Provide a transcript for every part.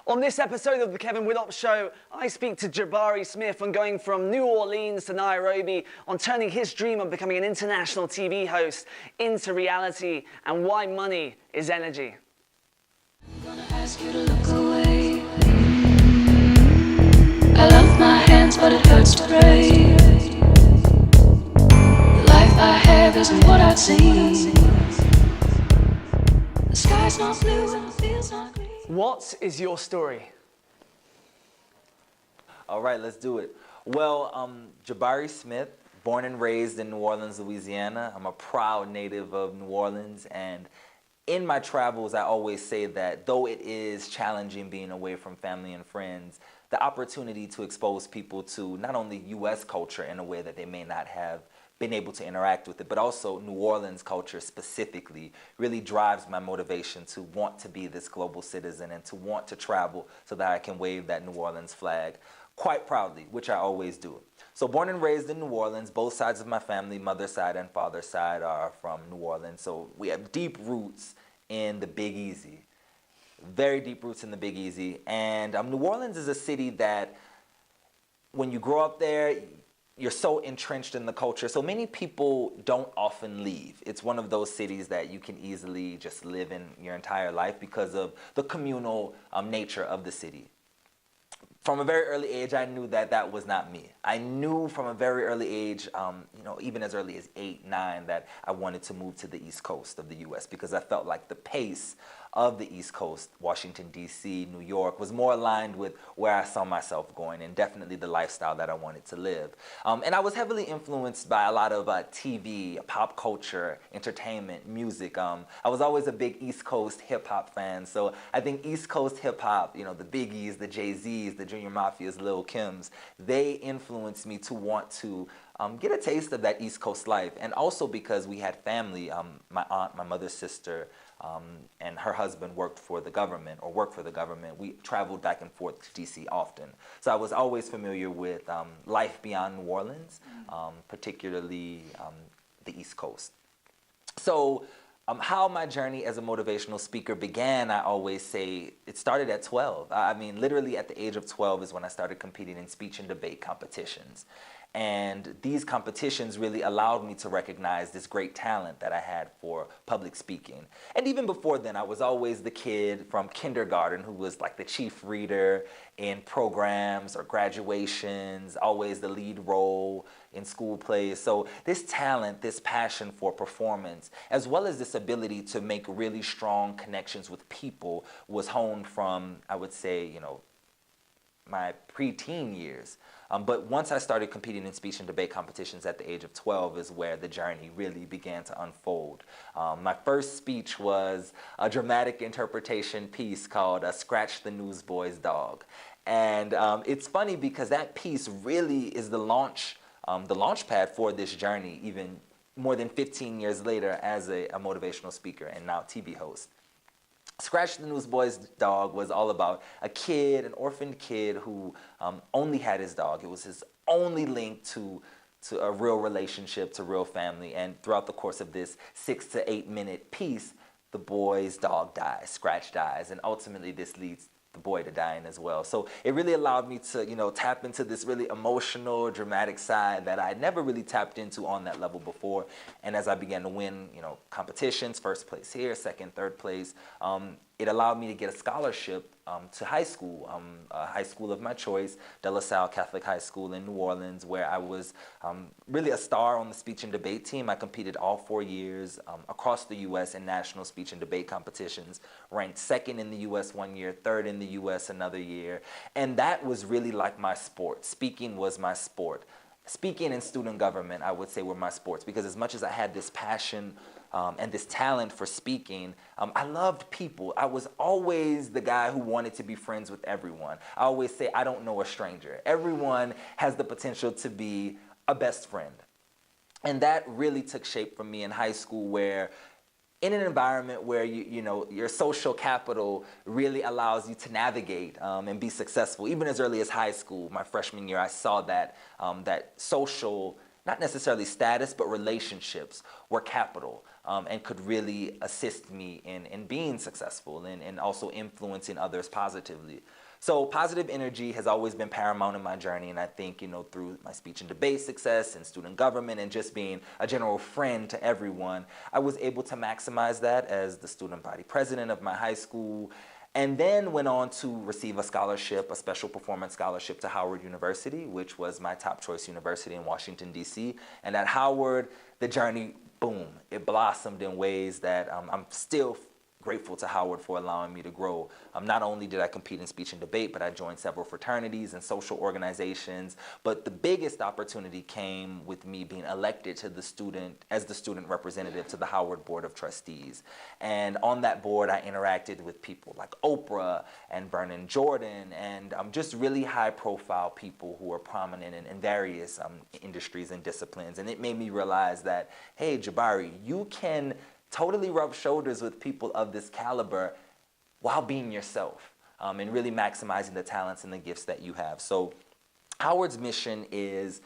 On this episode of the Kevin Widdop Show, I speak to Jabari Smith on going from New Orleans to Nairobi, on turning his dream of becoming an international TV host into reality, and why money is energy. I'm gonna ask you to look away. I love my hands, but it hurts to pray. The life I have isn't what I'd seen. The sky's not blue and the field's not green. What is your story? All right, let's do it. Well, Jabari Smith, born and raised in New Orleans, Louisiana. I'm a proud native of New Orleans, and in my travels, I always say that though it is challenging being away from family and friends, the opportunity to expose people to not only U.S. culture in a way that they may not have been able to interact with it, but also New Orleans culture specifically really drives my motivation to want to be this global citizen and to want to travel so that I can wave that New Orleans flag quite proudly, which I always do. So born and raised in New Orleans, both sides of my family, mother's side and father's side, are from New Orleans. So we have deep roots in the Big Easy, very deep roots in the Big Easy. And New Orleans is a city that when you grow up there, you're so entrenched in the culture. So many people don't often leave. It's one of those cities that you can easily just live in your entire life because of the communal nature of the city. From a very early age, I knew that that was not me. I knew from a very early age, even as early as 8, 9, that I wanted to move to the East Coast of the U.S. because I felt like the pace of the East Coast, Washington, D.C., New York, was more aligned with where I saw myself going and definitely the lifestyle that I wanted to live. And I was heavily influenced by a lot of TV, pop culture, entertainment, music. I was always a big East Coast hip-hop fan, so I think East Coast hip-hop, the Biggies, the Jay-Z's, the Junior Mafias, Lil Kims, they influenced me to want to get a taste of that East Coast life. And also because we had family, my aunt, my mother's sister, and her husband worked for the government. We traveled back and forth to D.C. often. So I was always familiar with life beyond New Orleans, particularly the East Coast. So how my journey as a motivational speaker began, I always say it started at 12. I mean, literally at the age of 12 is when I started competing in speech and debate competitions. And these competitions really allowed me to recognize this great talent that I had for public speaking. And even before then, I was always the kid from kindergarten who was like the chief reader in programs or graduations, always the lead role in school plays. So this talent, this passion for performance, as well as this ability to make really strong connections with people was honed from, I would say, my preteen years. But once I started competing in speech and debate competitions at the age of 12 is where the journey really began to unfold. My first speech was a dramatic interpretation piece called Scratch the Newsboy's Dog. And it's funny because that piece really is the launch pad for this journey, even more than 15 years later as a motivational speaker and now TV host. Scratch the Newsboy's Dog was all about an orphaned kid who only had his dog. It was his only link to a real relationship, to real family. And throughout the course of this 6 to 8 minute piece, the boy's dog dies, Scratch dies, and ultimately this leads the boy to dying as well. So it really allowed me to, tap into this really emotional, dramatic side that I never really tapped into on that level before. And as I began to win, competitions, first place here, second, third place, it allowed me to get a scholarship to high school of my choice, De La Salle Catholic High School in New Orleans, where I was really a star on the speech and debate team. I competed all 4 years across the U.S. in national speech and debate competitions, ranked second in the U.S. one year, third in the U.S. another year. And that was really like my sport. Speaking was my sport. Speaking and student government, I would say, were my sports, because as much as I had this passion and this talent for speaking, I loved people. I was always the guy who wanted to be friends with everyone. I always say, I don't know a stranger. Everyone has the potential to be a best friend. And that really took shape for me in high school, where in an environment where your social capital really allows you to navigate and be successful. Even as early as high school, my freshman year, I saw that that social not necessarily status, but relationships were capital, and could really assist me in being successful and also influencing others positively. So positive energy has always been paramount in my journey, and I think, through my speech and debate success and student government and just being a general friend to everyone, I was able to maximize that as the student body president of my high school, and then went on to receive a scholarship, a special performance scholarship to Howard University, which was my top choice university in Washington, D.C. And at Howard, the journey, boom, it blossomed in ways that I'm still grateful to Howard for allowing me to grow. Not only did I compete in speech and debate, but I joined several fraternities and social organizations. But the biggest opportunity came with me being elected to the student representative to the Howard Board of Trustees. And on that board, I interacted with people like Oprah and Vernon Jordan and just really high-profile people who are prominent in various industries and disciplines. And it made me realize that, hey, Jabari, you can totally rub shoulders with people of this caliber while being yourself, and really maximizing the talents and the gifts that you have. So Howard's mission is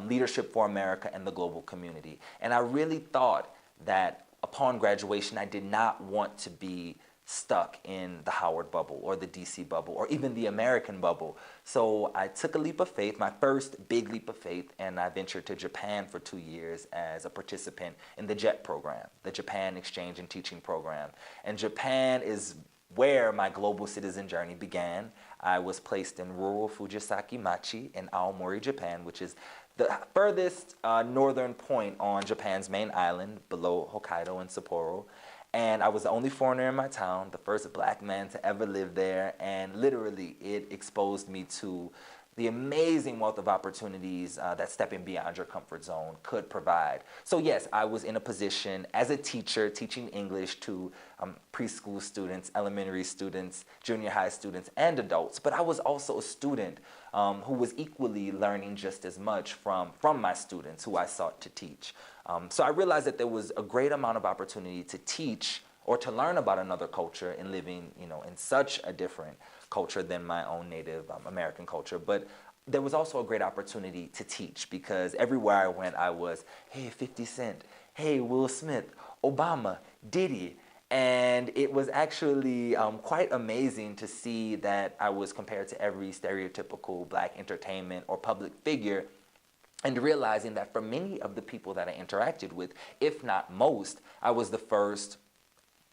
leadership for America and the global community. And I really thought that upon graduation, I did not want to be stuck in the Howard bubble or the DC bubble or even the American bubble. So I took a leap of faith, my first big leap of faith, and I ventured to Japan for 2 years as a participant in the JET program, the Japan Exchange and Teaching Program. And Japan is where my global citizen journey began. I was placed in rural Fujisaki Machi in Aomori, Japan, which is the furthest northern point on Japan's main island below Hokkaido and Sapporo. And I was the only foreigner in my town, the first black man to ever live there, and literally it exposed me to the amazing wealth of opportunities that stepping beyond your comfort zone could provide. So yes, I was in a position as a teacher teaching English to preschool students, elementary students, junior high students, and adults, but I was also a student who was equally learning just as much from my students who I sought to teach. So I realized that there was a great amount of opportunity to teach or to learn about another culture and living, in such a different culture than my own native American culture. But there was also a great opportunity to teach because everywhere I went, I was, hey, 50 Cent, hey, Will Smith, Obama, Diddy. And it was actually quite amazing to see that I was compared to every stereotypical black entertainment or public figure, and realizing that for many of the people that I interacted with, if not most, I was the first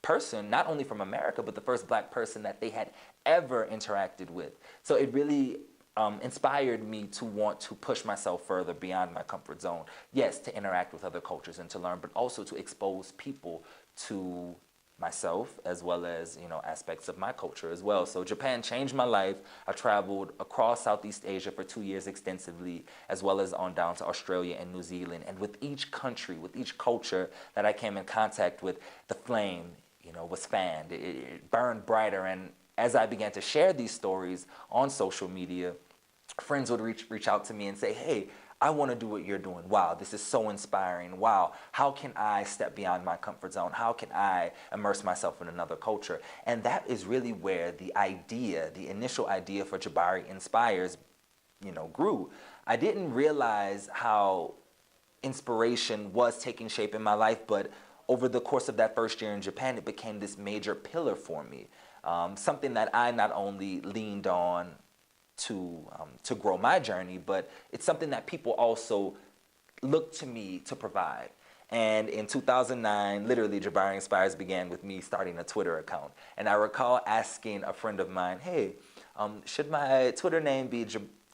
person, not only from America, but the first black person that they had ever interacted with. So it really inspired me to want to push myself further beyond my comfort zone. Yes, to interact with other cultures and to learn, but also to expose people to myself as well as aspects of my culture as well. So Japan changed my life. I traveled across Southeast Asia for 2 years extensively, as well as on down to Australia and New Zealand. And with each country, with each culture that I came in contact with, the flame was fanned. It burned brighter. And as I began to share these stories on social media, friends would reach out to me and say, hey, I want to do what you're doing. Wow, this is so inspiring. Wow, how can I step beyond my comfort zone? How can I immerse myself in another culture? And that is really where the initial idea for Jabari Inspires, grew. I didn't realize how inspiration was taking shape in my life, but over the course of that first year in Japan, it became this major pillar for me. Something that I not only leaned on to grow my journey, but it's something that people also look to me to provide. And in 2009, literally Jabari Inspires began with me starting a Twitter account. And I recall asking a friend of mine, hey, should my Twitter name be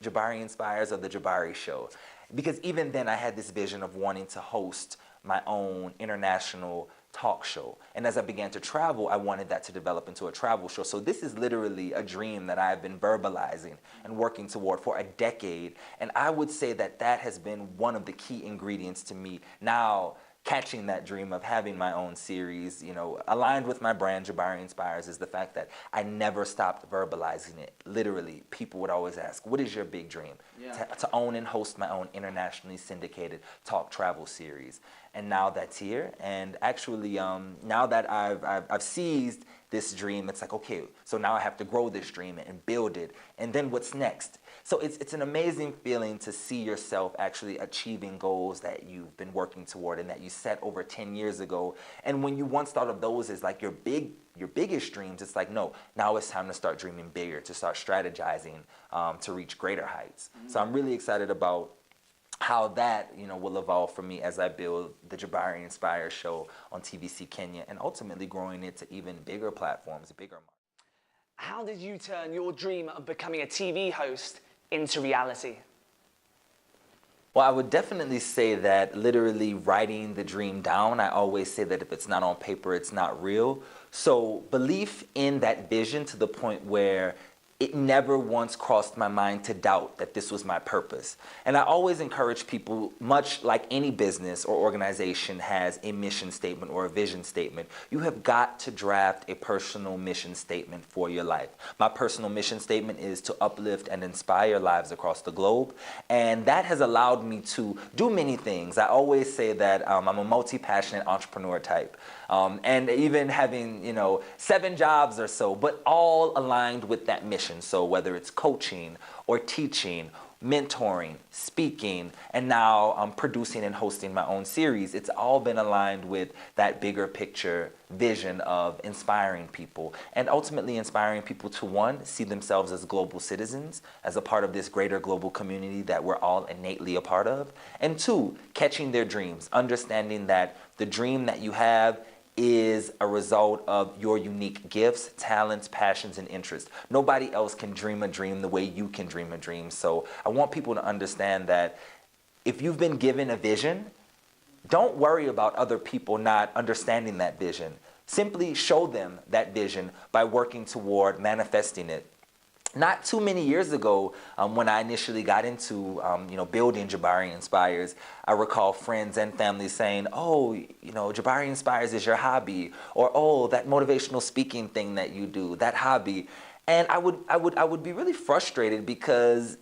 Jabari Inspires or The Jabari Show? Because even then I had this vision of wanting to host my own international talk show. And as I began to travel, I wanted that to develop into a travel show. So this is literally a dream that I've been verbalizing and working toward for a decade. And I would say that that has been one of the key ingredients to me now catching that dream of having my own series. Aligned with my brand, Jabari Inspires, is the fact that I never stopped verbalizing it. Literally, people would always ask, what is your big dream? Yeah. To own and host my own internationally syndicated talk travel series. and now that's here. And actually, now that I've seized this dream, it's like, okay, so now I have to grow this dream and build it. And then what's next? So it's an amazing feeling to see yourself actually achieving goals that you've been working toward and that you set over 10 years ago. And when you once thought of those as like your biggest dreams, it's like, no, now it's time to start dreaming bigger, to start strategizing, to reach greater heights. So I'm really excited about how that, will evolve for me as I build the Jabari Inspires show on TVC Kenya, and ultimately growing it to even bigger platforms, bigger markets. How did you turn your dream of becoming a TV host into reality? Well, I would definitely say that literally writing the dream down, I always say that if it's not on paper, it's not real. So belief in that vision to the point where it never once crossed my mind to doubt that this was my purpose. And I always encourage people, much like any business or organization has a mission statement or a vision statement, you have got to draft a personal mission statement for your life. My personal mission statement is to uplift and inspire lives across the globe. And that has allowed me to do many things. I always say that I'm a multi-passionate entrepreneur type. And even having, 7 jobs or so, but all aligned with that mission. So whether it's coaching or teaching, mentoring, speaking, and now I'm producing and hosting my own series, it's all been aligned with that bigger picture vision of inspiring people, and ultimately inspiring people to, one, see themselves as global citizens, as a part of this greater global community that we're all innately a part of, and 2, catching their dreams, understanding that the dream that you have is a result of your unique gifts, talents, passions, and interests. Nobody else can dream a dream the way you can dream a dream. So I want people to understand that if you've been given a vision, don't worry about other people not understanding that vision. Simply show them that vision by working toward manifesting it. Not too many years ago, when I initially got into building Jabari Inspires, I recall friends and family saying, oh, Jabari Inspires is your hobby, or oh, that motivational speaking thing that you do, that hobby. And I would be really frustrated because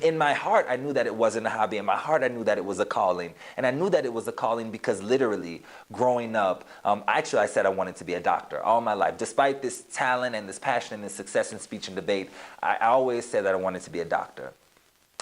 in my heart, I knew that it wasn't a hobby. In my heart, I knew that it was a calling. And I knew that it was a calling because literally growing up, I said I wanted to be a doctor all my life. Despite this talent and this passion and this success in speech and debate, I always said that I wanted to be a doctor.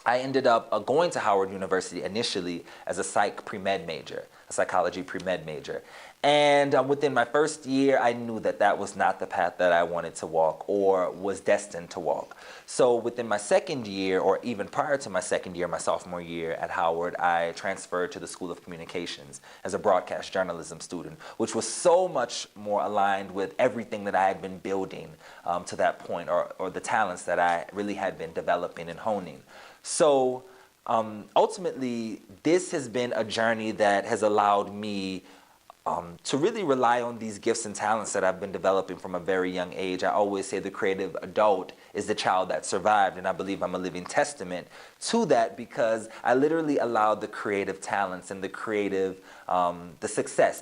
I ended up going to Howard University initially as a pre-med major, a psychology pre-med major. And within my first year, I knew that that was not the path that I wanted to walk or was destined to walk. So within my second year, or even prior to my second year, my sophomore year at Howard, I transferred to the School of Communications as a broadcast journalism student, which was so much more aligned with everything that I had been building to that point, or the talents that I really had been developing and honing. So ultimately, this has been a journey that has allowed me to really rely on these gifts and talents that I've been developing from a very young age. I always say the creative adult is the child that survived, and I believe I'm a living testament to that because I literally allowed the creative talents and the creative success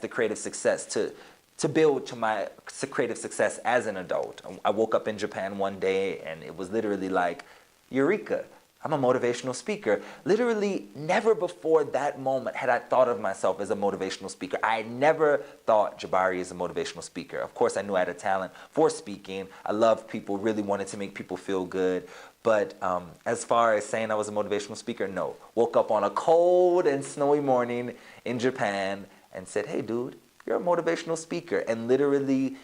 to build to my creative success as an adult. I woke up in Japan one day and it was literally like, Eureka! I'm a motivational speaker. Literally never before that moment had I thought of myself as a motivational speaker. I never thought Jabari is a motivational speaker. Of course, I knew I had a talent for speaking. I loved people, really wanted to make people feel good. But as far as saying I was a motivational speaker, no. Woke up on a cold and snowy morning in Japan and said, hey, dude, you're a motivational speaker. And literally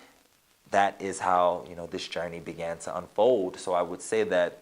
that is how, this journey began to unfold. So I would say that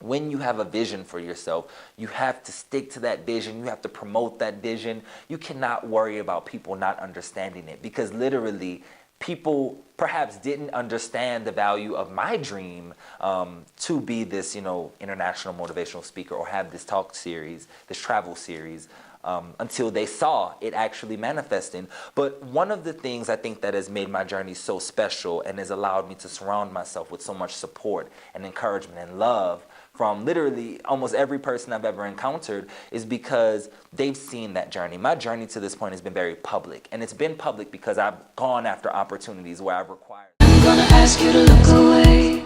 when you have a vision for yourself, you have to stick to that vision. You have to promote that vision. You cannot worry about people not understanding it because literally people perhaps didn't understand the value of my dream to be this, international motivational speaker or have this talk series, this travel series. Until they saw it actually manifesting. But one of the things I think that has made my journey so special and has allowed me to surround myself with so much support and encouragement and love from literally almost every person I've ever encountered is because they've seen that journey. My journey to this point has been very public, and it's been public because I've gone after opportunities where I've required. I'm gonna ask you to look away.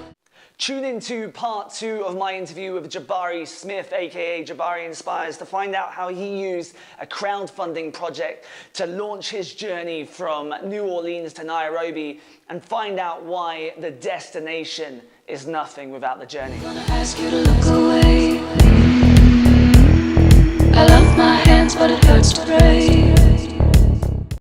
Tune into part 2 of my interview with Jabari Smith, aka Jabari Inspires, to find out how he used a crowdfunding project to launch his journey from New Orleans to Nairobi, and find out why the destination is nothing without the journey. I'm gonna ask you to look away. I love my hands, but it hurts to pray.